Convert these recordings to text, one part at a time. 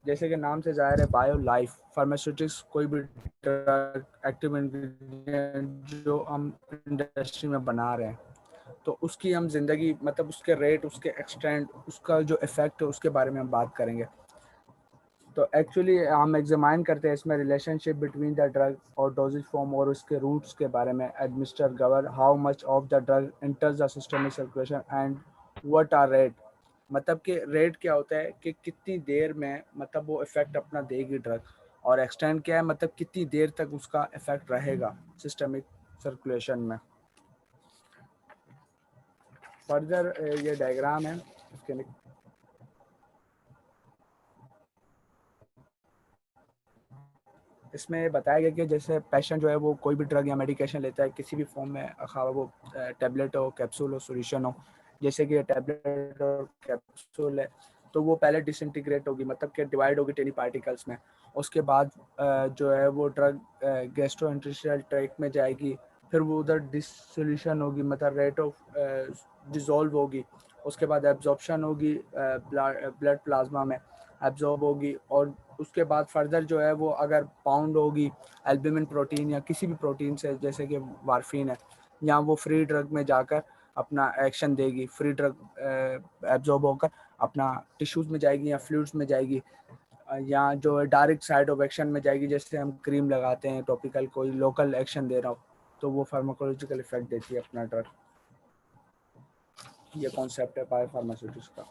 जैसे कि नाम से ज़ाहिर है बायो लाइफ फार्मास्यूटिक्स कोई भी एक्टिव इंग्रेडिएंट जो हम इंडस्ट्री में बना रहे हैं तो उसकी हम ज़िंदगी मतलब उसके रेट, उसके एक्सटेंट, उसका जो इफ़ेक्ट है उसके बारे में हम बात करेंगे। तो एक्चुअली हम एग्जामाइन करते हैं इसमें रिलेशनशिप बिटवीन द ड्रग और डोजेज फॉर्म और उसके रूट्स के बारे में। Administer govern how much of the drug enters the system circulation and what are rate, मतलब कि रेट क्या होता है कि कितनी देर में मतलब वो इफेक्ट अपना देगी ड्रग, और एक्सटेंड क्या है मतलब कितनी देर तक उसका इफेक्ट रहेगा सिस्टमिक सर्कुलेशन में। फर्दर ये डायग्राम है इसके इसमें बताया गया कि जैसे पेशेंट जो है वो कोई भी ड्रग या मेडिकेशन लेता है किसी भी फॉर्म में, खा वो टैबलेट हो, कैप्सूल हो, सॉल्यूशन हो। जैसे कि टैबलेट और कैप्सूल है तो वो पहले डिसइंटीग्रेट होगी मतलब कि डिवाइड होगी टेनी पार्टिकल्स में। उसके बाद जो है वो ड्रग गैस्ट्रोइंटेस्टाइनल ट्रैक्ट में जाएगी, फिर वो उधर डिसोल्यूशन होगी मतलब रेट ऑफ डिज़ोल्व होगी। उसके बाद एब्जॉर्प्शन होगी ब्लड प्लाज्मा में, एब्जॉर्ब होगी, और उसके बाद फर्दर जो है वो अगर बाउंड होगी एल्ब्यूमिन प्रोटीन या किसी भी प्रोटीन से जैसे कि वारफिन है, या वो फ्री ड्रग में जाकर अपना एक्शन देगी, फ्री ड्रग एब्जॉर्ब होकर अपना टिश्यूज़ में जाएगी या फ्लूइड्स में जाएगी, या जो है डायरेक्ट साइड ऑफ एक्शन में जाएगी। जैसे हम क्रीम लगाते हैं टॉपिकल, कोई लोकल एक्शन दे रहा हो तो वो फार्माकोलॉजिकल इफेक्ट देती है अपना ड्रग। ये कॉन्सेप्ट है बायो फार्मास्यूटिक्स का।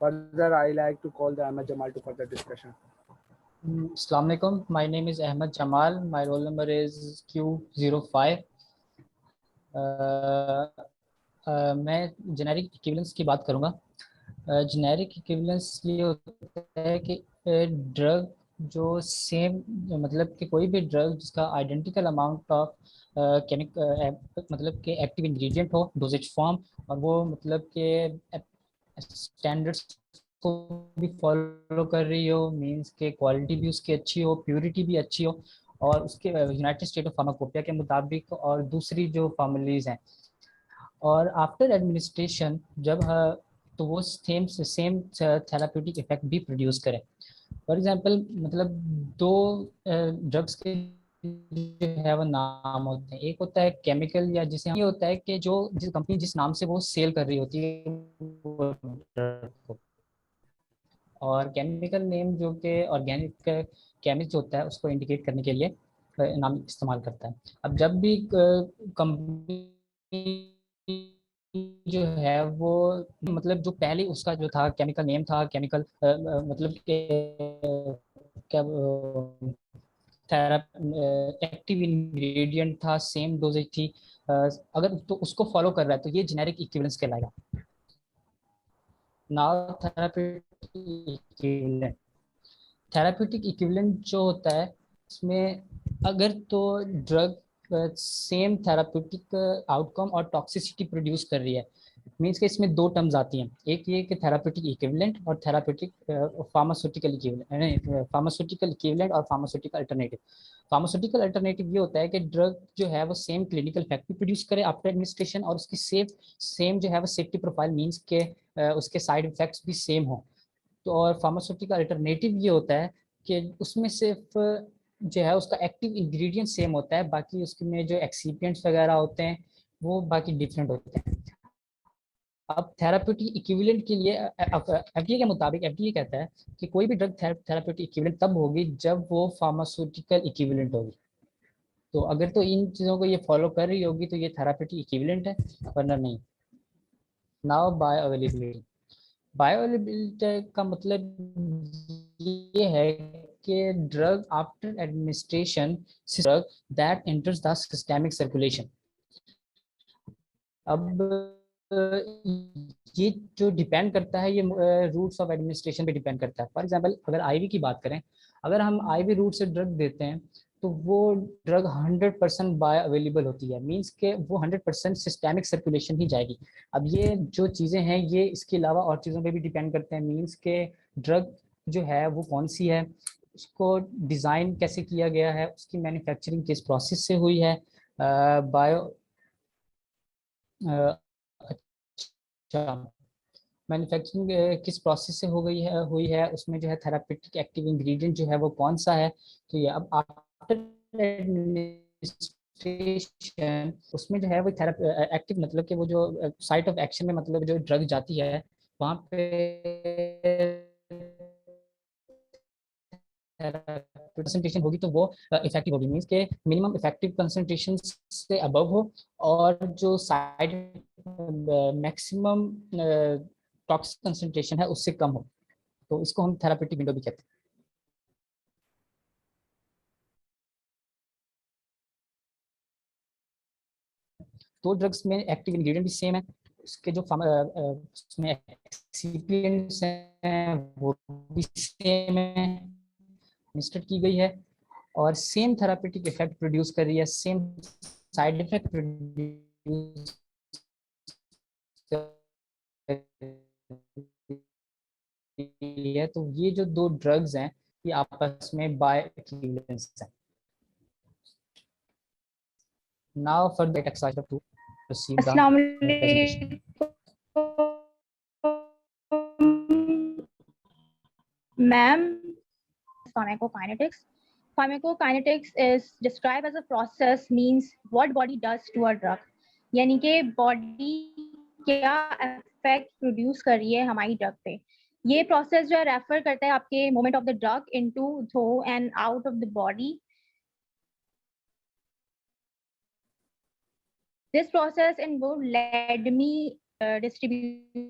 Further I like to call the Ahmad Jamal to further discussion. Assalamu alaikum. My name is Ahmed Jamal. My roll number is Q05. मैं जेनेरिक इक्विवेलेंस की बात करूंगा। जेनेरिक इक्विवेलेंस ये होता है कि ड्रग जो सेम, मतलब कि कोई भी ड्रग जिसका आइडेंटिकल अमाउंट ऑफ मतलब कि एक्टिव इंग्रेडिएंट हो, डोजेज फॉर्म, और वो मतलब कि स्टैंडर्ड्स को भी फॉलो कर रही हो, मींस के क्वालिटी भी उसकी अच्छी हो, प्योरिटी भी अच्छी हो, और उसके यूनाइटेड स्टेट ऑफ फार्माकोपिया के मुताबिक और दूसरी जो फॉर्मुलीज हैं। और आफ्टर एडमिनिस्ट्रेशन जब तो वो सेम थेराप्यूटिक इफेक्ट भी प्रोड्यूस करें। फॉर एग्जांपल मतलब दो ड्रग्स के जो है वो नाम होते हैं। एक होता है केमिकल, या जिसे ये होता है कि जो जिस कंपनी जिस नाम से वो सेल कर रही होती है वो drug को, और केमिकल नेम जो कि ऑर्गेनिक केमिस्ट होता है उसको इंडिकेट करने के लिए नाम इस्तेमाल करता है। अब जब भी कंपनी जो है वो मतलब जो पहले उसका जो था केमिकल नेम था, केमिकल मतलब क्या एक्टिव इंग्रेडिएंट था, सेम डोजेज थी, अगर तो उसको फॉलो कर रहा है तो ये जेनेरिक इक्विवेलेंस कहलाएगा। नाउ थेराप्यूटिक इक्विवेलेंट जो होता है इसमें अगर तो ड्रग सेम थेराप्यूटिक आउटकम और टॉक्सिसिटी प्रोड्यूस कर रही है, मीन्स के इसमें दो टर्म्स आती हैं। एक ये कि थेराप्यूटिक इक्विवेलेंट और therapeutic pharmaceutical equivalent, pharmaceutical equivalent और फार्मास्यूटिकल अल्टरनेटिव। फार्मास्यूटिकल अल्टरनेटिव ये होता है कि ड्रग जो है वो सेम क्लिनिकल इफेक्ट भी प्रोड्यूस करे आफ्टर एडमिनिस्ट्रेशन, और उसकी सेम जो है वो सेफ्टी प्रोफाइल, मीन्स के उसके साइड इफेक्ट्स भी सेम हो। तो और फार्मास्यूटिकल अल्टरनेटिव ये होता है कि उसमें सिर्फ जो है उसका एक्टिव इंग्रेडिएंट सेम होता है, बाकी उसमें जो एक्सीपिएंट्स वगैरह होते हैं वो बाकी डिफरेंट होते हैं। अब थेराप्यूटिक इक्विवेलेंट के लिए एफडीए के मुताबिक एफडीए कहता है कि कोई भी ड्रग थेराप्यूटिक इक्विवेलेंट तब होगी जब वो फार्मास्यूटिकल इक्विवेलेंट होगी। तो अगर तो इन चीज़ों को ये फॉलो कर रही होगी तो ये थेराप्यूटिक इक्विवेलेंट है, वरना नहीं। Now bio availability. Bio availability का मतलब ये है कि drug after administration, drug that enters the systemic circulation. अब ये जो डिपेंड करता है ये रूट्स ऑफ एडमिनिस्ट्रेशन पे डिपेंड करता है। फॉर एग्जांपल अगर आईवी की बात करें, अगर हम आईवी रूट से ड्रग देते हैं तो वो ड्रग 100% बायो अवेलेबल होती है, मींस के वो 100% सिस्टेमिक सर्कुलेशन ही जाएगी। अब ये जो चीज़ें हैं ये इसके अलावा और चीज़ों पे भी डिपेंड करते हैं, मींस के ड्रग जो है वो कौन सी है, उसको डिज़ाइन कैसे किया गया है, उसकी मैन्युफैक्चरिंग किस प्रोसेस से हुई है। बायो अच्छा, मैन्युफैक्चरिंग किस प्रोसेस से हुई है, उसमें जो है थेरापेटिक एक्टिव इंग्रेडिएंट जो है वो कौन सा है। तो ये अब आफ्टर एडमिनिस्ट्रेशन उसमें जो है वो एक्टिव मतलब कि वो जो साइट ऑफ एक्शन में मतलब जो ड्रग जाती है वहाँ पे कंसंट्रेशन होगी तो वो इफेक्टिव होगी, मींस के मिनिमम इफेक्टिव कंसंट्रेशन से अबव हो और जो साइड मैक्सिमम टॉक्सिक कंसंट्रेशन है उससे कम हो, तो इसको हम थेरापेटिक विंडो भी कहते हैं। तो ड्रग्स में एक्टिव इंग्रेडिएंट भी सेम है, उसके जो उसमें एक्सिपिएंट्स हैं वो भी सेम है, लिस्टेड की गई है और सेम थेरापेटिक इफेक्ट प्रोड्यूस कर रही है, सेम साइड इफेक्ट प्रोड्यूस कर रही है। तो ये जो दो ड्रग्स हैं ये आपस में बाय एक्विवेलेंस है। Now for the exercise to proceed the अस्सलाम presentation. Ma'am, pharmacokinetics. Pharmacokinetics is described as a process means what body does to a drug. यानी कि बॉडी क्या इफेक्ट प्रोड्यूस कर रही है हमारी ड्रग पे। ये प्रोसेस जो है रेफर करता है आपके movement of the drug into through and out of the body. This process involved led me distribution,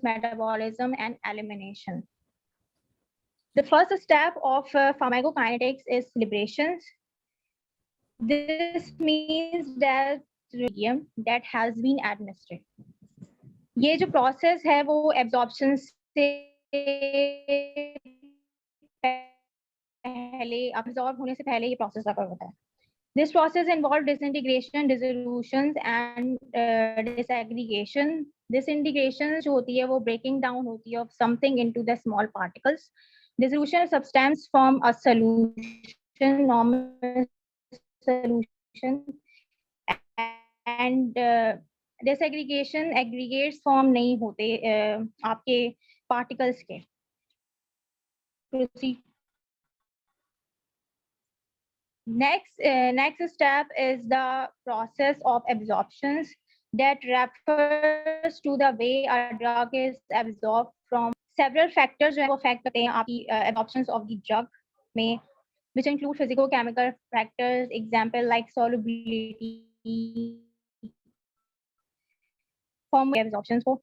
metabolism, and elimination. The first step of pharmacokinetics is liberations. This means that medium that has been administered. ये जो process है वो absorption से पहले absorb होने से पहले ये process occur होता है. This process involves disintegration, dissolutions, and disaggregation. Disintegration जो होती है वो breaking down होती है of something into the small particles. Dissolution of substance form a solution, normal solution, and disaggregation aggregates form नहीं होते आपके particles के. Proceed. Next step is the process of absorptions that refers to the way a drug is absorbed from several factors जो है वो affect करते हैं आपकी absorptions of the drug में, which include physical chemical factors, example like solubility, form absorptions को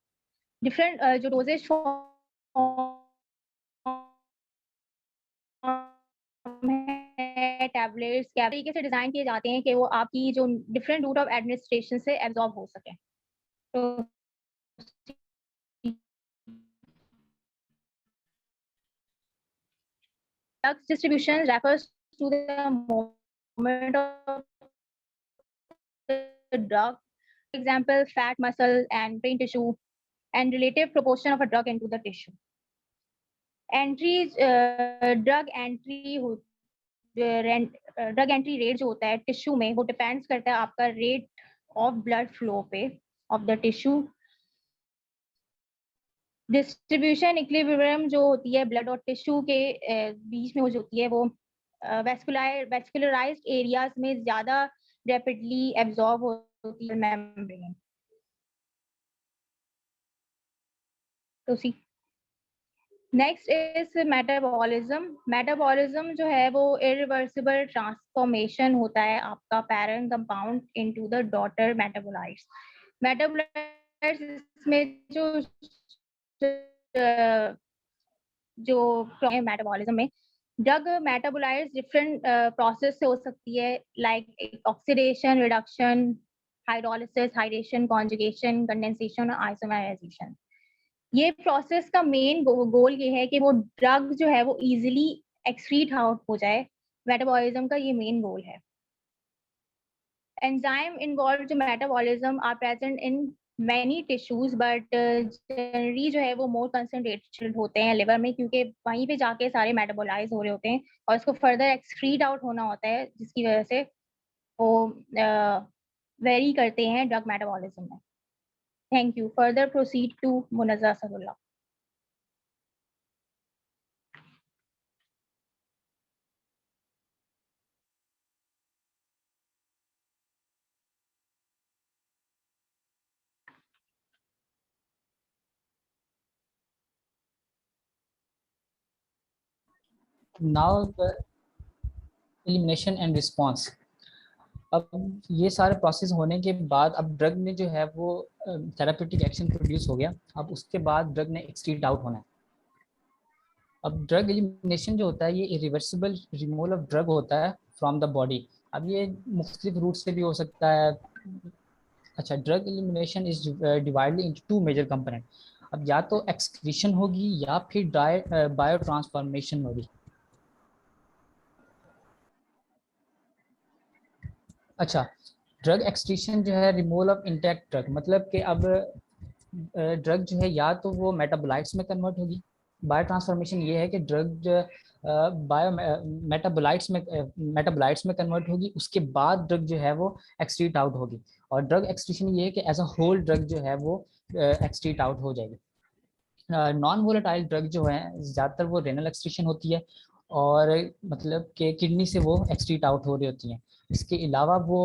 different जो dosage form tablets क्या तरीके से डिजाइन किए जाते हैं कि वो आपकी जो डिफरेंट रूट ऑफ एडमिनिस्ट्रेशन से एब्जॉर्ब हो सके। तो drugs distribution refers to the movement of the drug, example fat, muscle and brain tissue and relative proportion of a drug into the tissue. Entry drug entry drug entry rate जो होता है tissue में वो depends करता है आपका rate of blood flow पे of the tissue. Distribution equilibrium जो होती है ब्लड और टिश्यू के बीच में जो होती है वो वैस्कुलराइज्ड एरियाज में ज्यादा रैपिडली एब्जॉर्ब होती है मेम्ब्रेन। तो सी नेक्स्ट इज मेटाबॉलिज्म। मेटाबॉलिज्म जो है वो इरिवर्सिबल ट्रांसफॉर्मेशन होता है आपका parent compound into the daughter metabolites. Metabolites में जो मेटाबॉलिज्म में ड्रग मेटाबोलाइट्स डिफरेंट प्रोसेस से हो सकती है, like oxidation, reduction, hydrolysis, hydration, conjugation, condensation और आइसोमेराइजेशन। ये प्रोसेस का मेन गोल ये है कि वो ड्रग जो है वो इजीली एक्सक्रीट आउट हो जाए। मेटाबॉलिज्म का ये मेन गोल है। एंजाइम इन्वॉल्व जो metabolism are present in many tissues but generally जो है वो मोर कंसंट्रेटेड होते हैं लिवर में, क्योंकि वहीं पे जाके सारे मेटाबोलाइज हो रहे होते हैं और इसको फर्दर एक्सक्रीट आउट होना होता है, जिसकी वजह से वो वेरी करते हैं ड्रग मेटाबॉलिज्म में। Thank you. Further proceed to Munazza Asadullah. Now elimination and response. अब ये सारे प्रोसेस होने के बाद अब ड्रग ने जो है वो थेराप्यूटिक एक्शन प्रोड्यूस हो गया। अब उसके बाद ड्रग ने एक्सक्रीट आउट होना है। अब ड्रग एलिमिनेशन जो होता है ये इरिवर्सिबल रिमूवल ऑफ ड्रग होता है फ्रॉम द बॉडी। अब ये मुख्तलिफ रूट से भी हो सकता है। अच्छा, drug elimination is divided into two major component. अब या तो एक्सक्रीशन होगी या फिर बायो ट्रांसफॉर्मेशन होगी। अच्छा, ड्रग एक्सक्रीशन जो है रिमूवल ऑफ इंटैक्ट ड्रग, मतलब कि अब ड्रग जो है या तो वो मेटाबोलाइट्स में कन्वर्ट होगी। बायो ट्रांसफॉर्मेशन ये है कि ड्रग बायो मेटाबोलाइट्स में कन्वर्ट होगी, उसके बाद ड्रग जो है वो एक्सक्रीट आउट होगी। और ड्रग एक्सक्रीशन ये है कि एज अ होल ड्रग जो है वो एक्सक्रीट आउट हो जाएगी। नॉन वोलेटाइल ड्रग जो है ज़्यादातर वो रेनल एक्सक्रीशन होती है और मतलब कि किडनी से वो एक्सक्रीट आउट हो रही होती हैं। इसके अलावा वो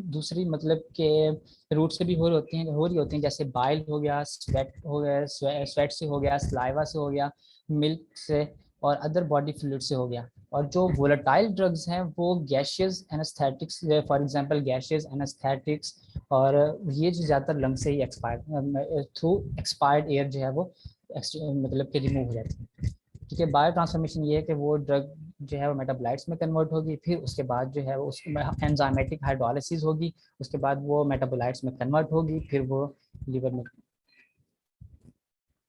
दूसरी मतलब के रूट से भी हो रही होती हैं, जैसे बाइल हो गया, स्वेट हो गया, स्वेट से हो गया, सलाइवा से हो गया, मिल्क से और अदर बॉडी फ्लूइड से हो गया। और जो वोलेटाइल ड्रग्स हैं वो gaseous anaesthetics, for example gaseous anaesthetics, और ये जो ज़्यादातर लंग से ही एक्सपायर्ड थ्रू एक्सपायर्ड एयर जो है वो मतलब कि रिमूव हो जाती है। ठीक है, बायो ट्रांसफॉर्मेशन ये है कि वो ड्रग जो है वो मेटाबोलाइट्स में कन्वर्ट होगी, फिर उसके बाद जो है वो उसमें एंजाइमेटिक हाइड्रोलिसिस होगी, उसके बाद वो मेटाबोलाइट्स में कन्वर्ट होगी, फिर वो लीवर में।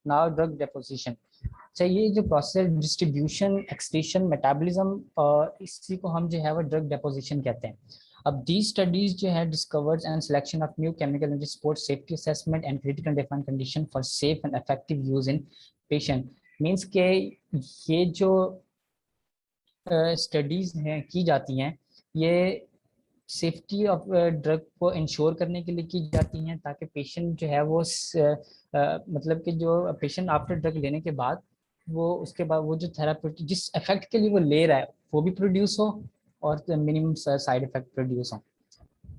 Now drug deposition. अच्छा, ये जो प्रोसेस डिस्ट्रीब्यूशन, एक्सक्रीशन, मेटाबॉलिज्म, इसी को हम जो है वो ड्रग डेपोजिशन कहते हैं। अब दी स्टडीज जो है discovers and selection of new chemical and support safety assessment and critical defined condition for safe and effective use in patient. Means के ये जो स्टडीज हैं की जाती हैं ये सेफ्टी ऑफ ड्रग को इंश्योर करने के लिए की जाती हैं, ताकि पेशेंट जो है वो मतलब कि जो पेशेंट आफ्टर ड्रग लेने के बाद वो उसके बाद वो जो थेरापी जिस इफेक्ट के लिए वो ले रहा है वो भी प्रोड्यूस हो और मिनिमम साइड इफेक्ट प्रोड्यूस हो।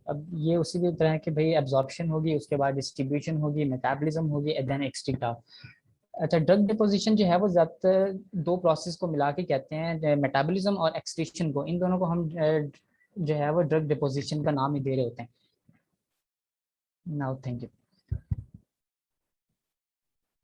अब ये उसी की तरह है कि भाई एब्जॉर्प्शन होगी, उसके बाद डिस्ट्रीब्यूशन होगी, मेटाबॉलिज्म होगी एंड देन एक्सक्रीट आउट। अच्छा, ड्रग डिपोजिशन जो है वो ज़्यादातर दो प्रोसेस को मिला के कहते हैं, मेटाबॉलिज्म और एक्सक्रीशन को, इन दोनों को हम जो है वो ड्रग डिपोजिशन का नाम ही दे रहे होते हैं। Now thank you.